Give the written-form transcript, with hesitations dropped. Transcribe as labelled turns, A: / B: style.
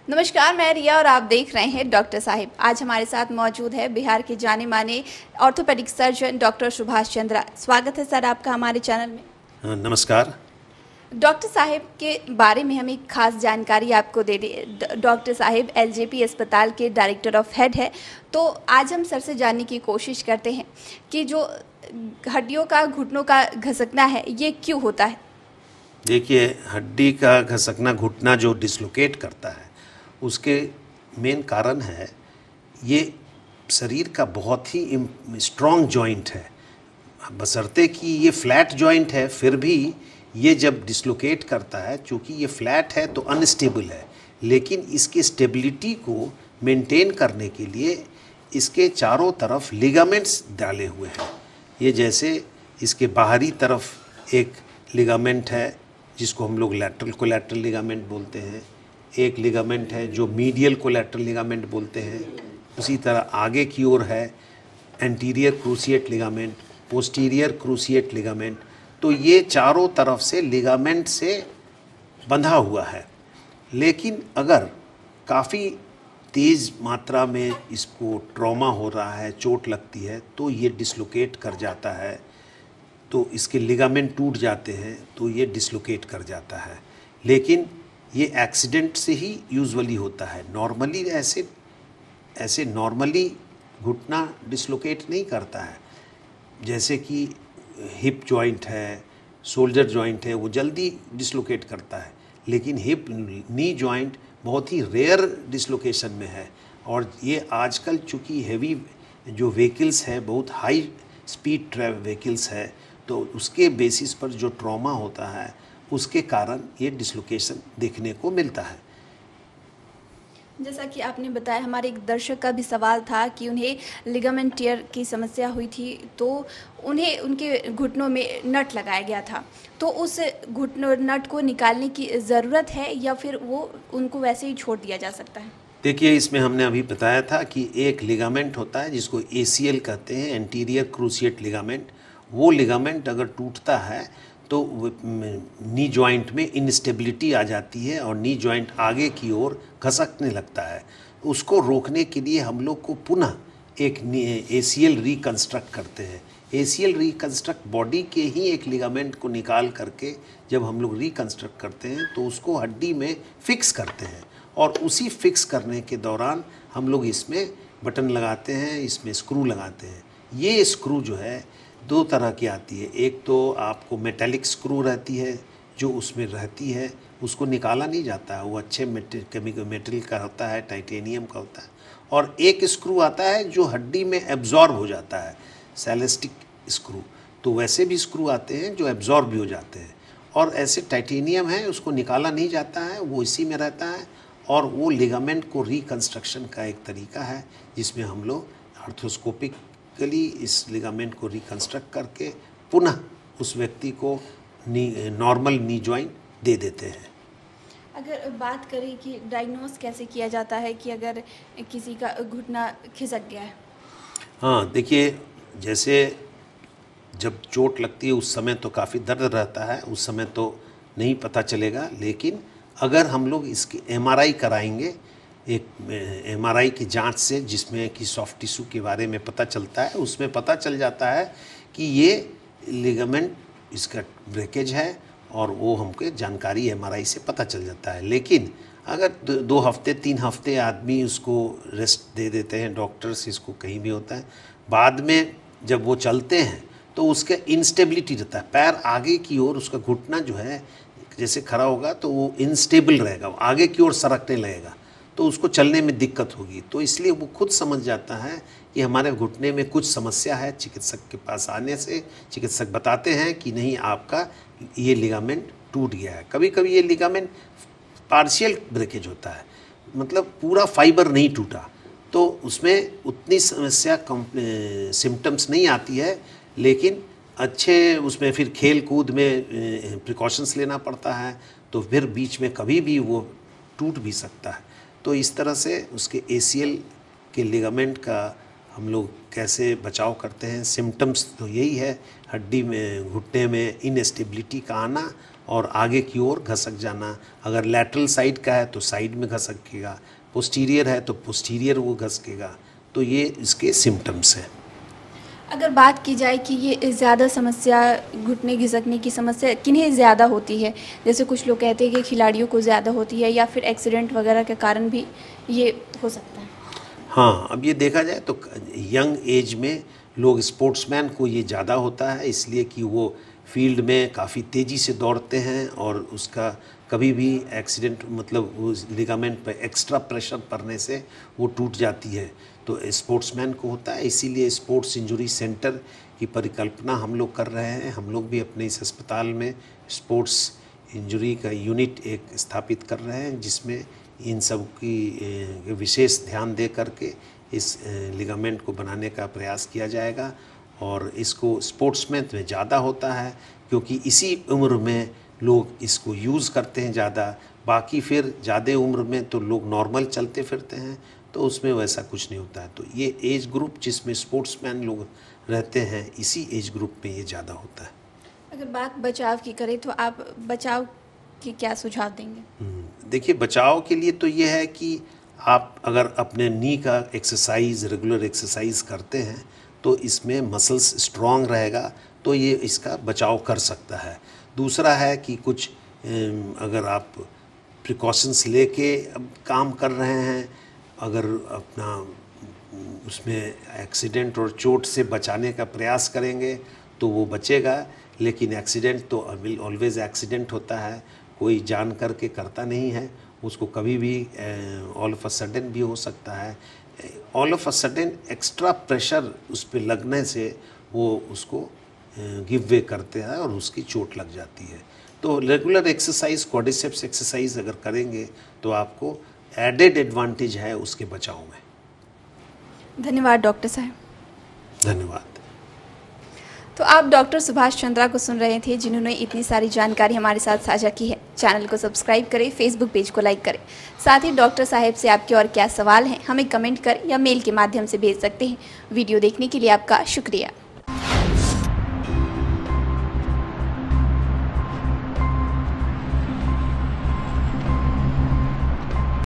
A: नमस्कार, मैं रिया और आप देख रहे हैं डॉक्टर साहिब। आज हमारे साथ मौजूद है बिहार के जाने माने orthopaedic surgeon doctor Subhash Chandra. स्वागत है सर आपका हमारे चैनल में।
B: नमस्कार।
A: डॉक्टर साहिब के बारे में हम एक खास जानकारी आपको दे दें। डॉक्टर साहिब एलजेपी अस्पताल के डायरेक्टर ऑफ हेड है। तो आज हम सर से जानने की कोशिश करते हैं कि जो हड्डियों का घुटनों का घसकना है ये क्यों होता है।
B: देखिए, हड्डी का घसकना, घुटना जो डिसलोकेट करता है उसके मेन कारण है ये शरीर का बहुत ही स्ट्रॉन्ग जॉइंट है। बशर्ते कि ये फ्लैट जॉइंट है, फिर भी ये जब डिसलोकेट करता है, चूँकि ये फ्लैट है तो अनस्टेबल है, लेकिन इसकी स्टेबिलिटी को मेंटेन करने के लिए इसके चारों तरफ लिगामेंट्स डाले हुए हैं। ये जैसे इसके बाहरी तरफ एक लिगामेंट है जिसको हम लोग लैटरल कोलैटरल लिगामेंट बोलते हैं, एक लिगामेंट है जो मीडियल कोलैटरल लिगामेंट बोलते हैं, उसी तरह आगे की ओर है anterior cruciate ligament, posterior cruciate ligament. तो ये चारों तरफ से लिगामेंट से बंधा हुआ है। लेकिन अगर काफ़ी तेज़ मात्रा में इसको ट्रॉमा हो रहा है, चोट लगती है, तो ये डिसलोकेट कर जाता है, तो इसके लिगामेंट टूट जाते हैं, तो ये डिसलोकेट कर जाता है। लेकिन ये एक्सीडेंट से ही यूजुअली होता है। नॉर्मली ऐसे नॉर्मली घुटना डिसलोकेट नहीं करता है। जैसे कि हिप जॉइंट है, शोल्डर जॉइंट है, वो जल्दी डिसलोकेट करता है, लेकिन हिप नी जॉइंट बहुत ही रेयर डिसलोकेशन में है। और ये आजकल चूँकि हेवी जो व्हीकल्स है, बहुत हाई स्पीड ट्रैवल व्हीकल्स है, तो उसके बेसिस पर जो ट्रॉमा होता है उसके कारण ये डिसलोकेशन देखने को मिलता है।
A: जैसा कि आपने बताया, हमारे एक दर्शक का भी सवाल था कि उन्हें लिगामेंट टियर की समस्या हुई थी, तो उन्हें उनके घुटनों में नट लगाया गया था। तो उस घुटनों नट को निकालने की ज़रूरत है या फिर वो उनको वैसे ही छोड़ दिया जा सकता है।
B: देखिए, इसमें हमने अभी बताया था कि एक लिगामेंट होता है जिसको ACL कहते हैं, एंटीरियर क्रूसिएट लिगामेंट। वो लिगामेंट अगर टूटता है तो नी जॉइंट में इनस्टेबिलिटी आ जाती है और नी जॉइंट आगे की ओर घसकने लगता है। उसको रोकने के लिए हम लोग को पुनः एक ACL रिकंस्ट्रक्ट करते हैं। ACL रिकंस्ट्रक्ट बॉडी के ही एक लिगामेंट को निकाल करके जब हम लोग रिकंस्ट्रक्ट करते हैं तो उसको हड्डी में फिक्स करते हैं, और उसी फिक्स करने के दौरान हम लोग इसमें बटन लगाते हैं, इसमें स्क्रू लगाते हैं। ये स्क्रू जो है दो तरह की आती है। एक तो आपको मेटेलिक स्क्रू रहती है जो उसमें रहती है, उसको निकाला नहीं जाता है, वो अच्छे मेटल का होता है, टाइटेनियम का होता है। और एक स्क्रू आता है जो हड्डी में एब्जॉर्ब हो जाता है, सेलेस्टिक स्क्रू। तो वैसे भी स्क्रू आते हैं जो एब्जॉर्ब भी हो जाते हैं, और ऐसे टाइटेनियम है, उसको निकाला नहीं जाता है, वो इसी में रहता है। और वो लिगामेंट को रिकंस्ट्रक्शन का एक तरीका है जिसमें हम लोग आर्थ्रोस्कोपिकली इस लिगामेंट को रिकंस्ट्रक्ट करके पुनः उस व्यक्ति को नॉर्मल नी जॉइंट दे देते हैं।
A: अगर बात करें कि डायग्नोस कैसे किया जाता है कि अगर किसी का घुटना खिसक गया है।
B: हाँ, देखिए, जैसे जब चोट लगती है उस समय तो काफ़ी दर्द रहता है, उस समय तो नहीं पता चलेगा। लेकिन अगर हम लोग इसकी MRI कराएंगे, एक MRI की जांच से, जिसमें कि सॉफ्ट टिश्यू के बारे में पता चलता है, उसमें पता चल जाता है कि ये लिगामेंट इसका ब्रेकेज है, और वो हमको जानकारी MRI से पता चल जाता है। लेकिन अगर 2 हफ्ते 3 हफ्ते आदमी उसको रेस्ट दे देते हैं डॉक्टर्स, इसको कहीं भी होता है, बाद में जब वो चलते हैं तो उसका इंस्टेबिलिटी रहता है। पैर आगे की ओर, उसका घुटना जो है जैसे खड़ा होगा तो वो इनस्टेबल रहेगा, आगे की ओर सरकने लगेगा, तो उसको चलने में दिक्कत होगी। तो इसलिए वो खुद समझ जाता है कि हमारे घुटने में कुछ समस्या है। चिकित्सक के पास आने से चिकित्सक बताते हैं कि नहीं, आपका ये लिगामेंट टूट गया है। कभी कभी ये लिगामेंट पार्शियल ब्रेकेज होता है, मतलब पूरा फाइबर नहीं टूटा, तो उसमें उतनी समस्या सिम्टम्स नहीं आती है। लेकिन अच्छे उसमें फिर खेल कूद में प्रिकॉशंस लेना पड़ता है, तो फिर बीच में कभी भी वो टूट भी सकता है। तो इस तरह से उसके ACL के लिगामेंट का हम लोग कैसे बचाव करते हैं। सिम्टम्स तो यही है, हड्डी में, घुटने में इनस्टेबिलिटी का आना और आगे की ओर घसक जाना। अगर लैटरल साइड का है तो साइड में घसकेगा, पोस्टीरियर है तो पोस्टीरियर वो घसकेगा। तो ये इसके सिम्टम्स हैं।
A: अगर बात की जाए कि ये ज़्यादा समस्या, घुटने घिसकने की समस्या किन्हें ज़्यादा होती है, जैसे कुछ लोग कहते हैं कि खिलाड़ियों को ज़्यादा होती है या फिर एक्सीडेंट वगैरह के कारण भी ये हो सकता है?
B: हाँ, अब ये देखा जाए तो यंग एज में लोग, स्पोर्ट्समैन को ये ज़्यादा होता है, इसलिए कि वो फील्ड में काफ़ी तेज़ी से दौड़ते हैं और उसका कभी भी एक्सीडेंट, मतलब उस लिगामेंट पर एक्स्ट्रा प्रेशर पड़ने से वो टूट जाती है, तो स्पोर्ट्समैन को होता है। इसीलिए स्पोर्ट्स इंजरी सेंटर की परिकल्पना हम लोग कर रहे हैं। हम लोग भी अपने इस अस्पताल में स्पोर्ट्स इंजरी का यूनिट एक स्थापित कर रहे हैं, जिसमें इन सब की विशेष ध्यान दे करके इस लिगामेंट को बनाने का प्रयास किया जाएगा। और इसको स्पोर्ट्समैन में ज़्यादा होता है क्योंकि इसी उम्र में लोग इसको यूज़ करते हैं ज़्यादा। बाकी फिर ज़्यादा उम्र में तो लोग नॉर्मल चलते फिरते हैं, तो उसमें वैसा कुछ नहीं होता है। तो ये एज ग्रुप जिसमें स्पोर्ट्समैन लोग रहते हैं, इसी एज ग्रुप में ये ज़्यादा होता है।
A: अगर बात बचाव की करें तो आप बचाव के क्या सुझाव देंगे?
B: देखिए, बचाव के लिए तो ये है कि आप अगर अपने नी का एक्सरसाइज, रेगुलर एक्सरसाइज करते हैं तो इसमें मसल्स स्ट्रांग रहेगा, तो ये इसका बचाव कर सकता है। दूसरा है कि कुछ अगर आप प्रिकॉशंस लेके अब काम कर रहे हैं, अगर अपना उसमें एक्सीडेंट और चोट से बचाने का प्रयास करेंगे तो वो बचेगा। लेकिन एक्सीडेंट तो ऑलवेज़ एक्सीडेंट होता है, कोई जान करके करता नहीं है, उसको कभी भी ऑल ऑफ अ सडन भी हो सकता है। All of a sudden extra pressure उस पर लगने से वो उसको गिव वे करते हैं और उसकी चोट लग जाती है। तो रेगुलर एक्सरसाइज, क्वाड्रिसेप्स एक्सरसाइज अगर करेंगे तो आपको एडेड एडवांटेज है उसके बचाव में।
A: धन्यवाद डॉक्टर साहब।
B: धन्यवाद।
A: तो आप डॉक्टर सुभाष चंद्रा को सुन रहे थे, जिन्होंने इतनी सारी जानकारी हमारे साथ साझा की है। चैनल को सब्सक्राइब करें, फेसबुक पेज को लाइक करें। साथ ही डॉक्टर साहब से आपके और क्या सवाल हैं, हमें कमेंट कर या मेल के माध्यम से भेज सकते हैं। वीडियो देखने के लिए आपका शुक्रिया।